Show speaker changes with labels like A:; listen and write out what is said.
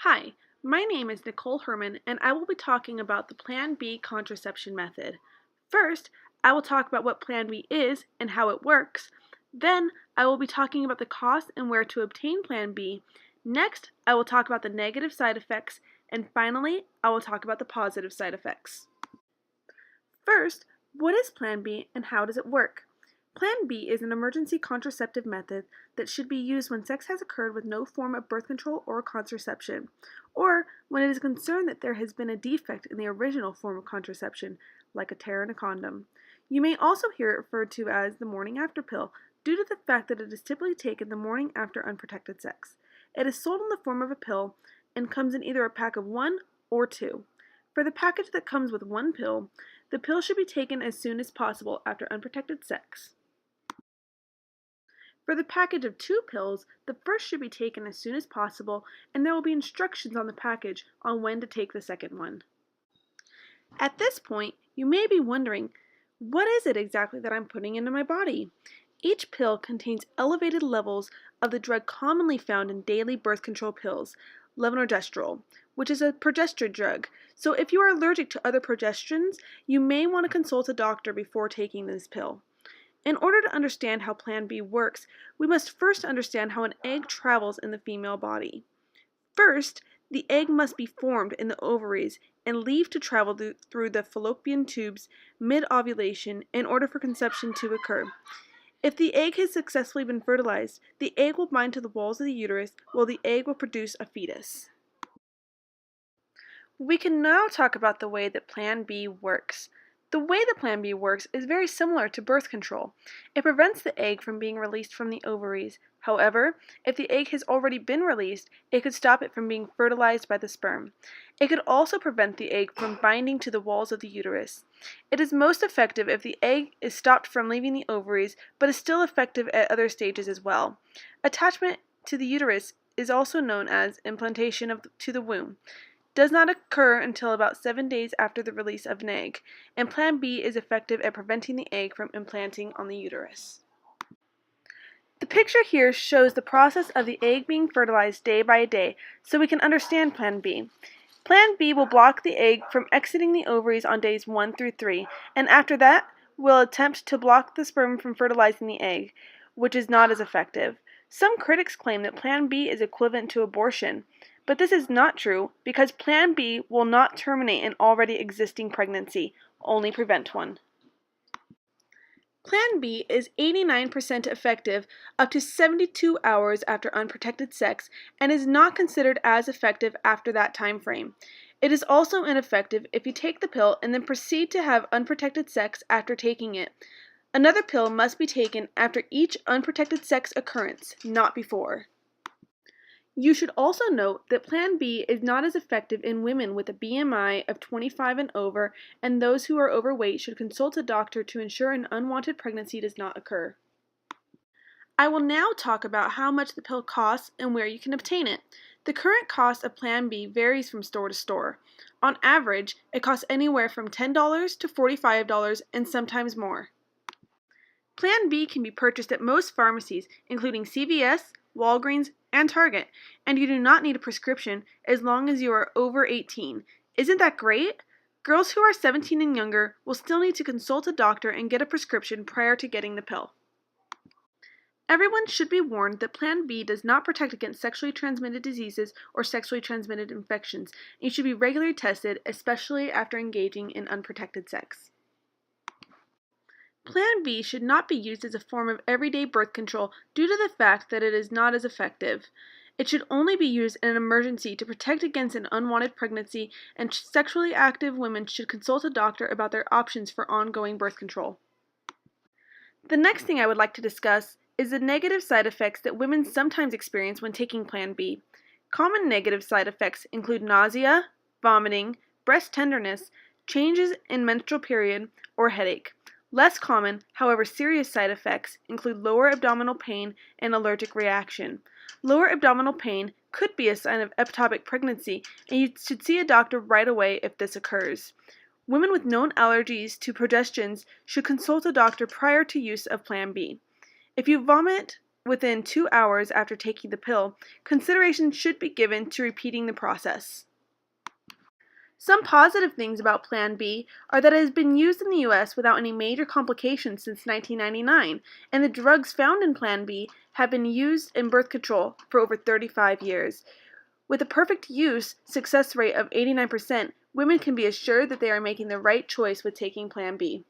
A: Hi, my name is Nicole Herman, and I will be talking about the Plan B contraception method. First, I will talk about what Plan B is and how it works. Then, I will be talking about the cost and where to obtain Plan B. Next, I will talk about the negative side effects, and finally, I will talk about the positive side effects. First, what is Plan B and how does it work? Plan B is an emergency contraceptive method that should be used when sex has occurred with no form of birth control or contraception, or when it is concerned that there has been a defect in the original form of contraception, like a tear in a condom. You may also hear it referred to as the morning after pill due to the fact that it is typically taken the morning after unprotected sex. It is sold in the form of a pill and comes in either a pack of 1 or 2. For the package that comes with 1 pill, the pill should be taken as soon as possible after unprotected sex. For the package of 2 pills, the first should be taken as soon as possible, and there will be instructions on the package on when to take the second one. At this point, you may be wondering, what is it exactly that I'm putting into my body? Each pill contains elevated levels of the drug commonly found in daily birth control pills, levonorgestrel, which is a progesterone drug. So if you are allergic to other progestins, you may want to consult a doctor before taking this pill. In order to understand how Plan B works, we must first understand how an egg travels in the female body. First, the egg must be formed in the ovaries and leave to travel through the fallopian tubes mid-ovulation in order for conception to occur. If the egg has successfully been fertilized, the egg will bind to the walls of the uterus, while the egg will produce a fetus. We can now talk about the way that Plan B works. The way that Plan B works is very similar to birth control. It prevents the egg from being released from the ovaries. However, if the egg has already been released, it could stop it from being fertilized by the sperm. It could also prevent the egg from binding to the walls of the uterus. It is most effective if the egg is stopped from leaving the ovaries, but is still effective at other stages as well. Attachment to the uterus is also known as implantation to the womb. Does not occur until about 7 days after the release of an egg, and Plan B is effective at preventing the egg from implanting on the uterus. The picture here shows the process of the egg being fertilized day by day, so we can understand Plan B. Plan B will block the egg from exiting the ovaries on days 1 through 3, and after that, will attempt to block the sperm from fertilizing the egg, which is not as effective. Some critics claim that Plan B is equivalent to abortion, but this is not true because Plan B will not terminate an already existing pregnancy, only prevent one. Plan B is 89% effective up to 72 hours after unprotected sex and is not considered as effective after that time frame. It is also ineffective if you take the pill and then proceed to have unprotected sex after taking it. Another pill must be taken after each unprotected sex occurrence, not before. You should also note that Plan B is not as effective in women with a BMI of 25 and over, and those who are overweight should consult a doctor to ensure an unwanted pregnancy does not occur. I will now talk about how much the pill costs and where you can obtain it. The current cost of Plan B varies from store to store. On average, it costs anywhere from $10 to $45 and sometimes more. Plan B can be purchased at most pharmacies, including CVS, Walgreens, and Target, and you do not need a prescription as long as you are over 18. Isn't that great? Girls who are 17 and younger will still need to consult a doctor and get a prescription prior to getting the pill. Everyone should be warned that Plan B does not protect against sexually transmitted diseases or sexually transmitted infections, and you should be regularly tested, especially after engaging in unprotected sex. Plan B should not be used as a form of everyday birth control due to the fact that it is not as effective. It should only be used in an emergency to protect against an unwanted pregnancy, and sexually active women should consult a doctor about their options for ongoing birth control. The next thing I would like to discuss is the negative side effects that women sometimes experience when taking Plan B. Common negative side effects include nausea, vomiting, breast tenderness, changes in menstrual period, or headache. Less common, however serious side effects include lower abdominal pain and allergic reaction. Lower abdominal pain could be a sign of ectopic pregnancy, and you should see a doctor right away if this occurs. Women with known allergies to progestins should consult a doctor prior to use of Plan B. If you vomit within 2 hours after taking the pill, consideration should be given to repeating the process. Some positive things about Plan B are that it has been used in the U.S. without any major complications since 1999, and the drugs found in Plan B have been used in birth control for over 35 years. With a perfect use success rate of 89%, women can be assured that they are making the right choice with taking Plan B.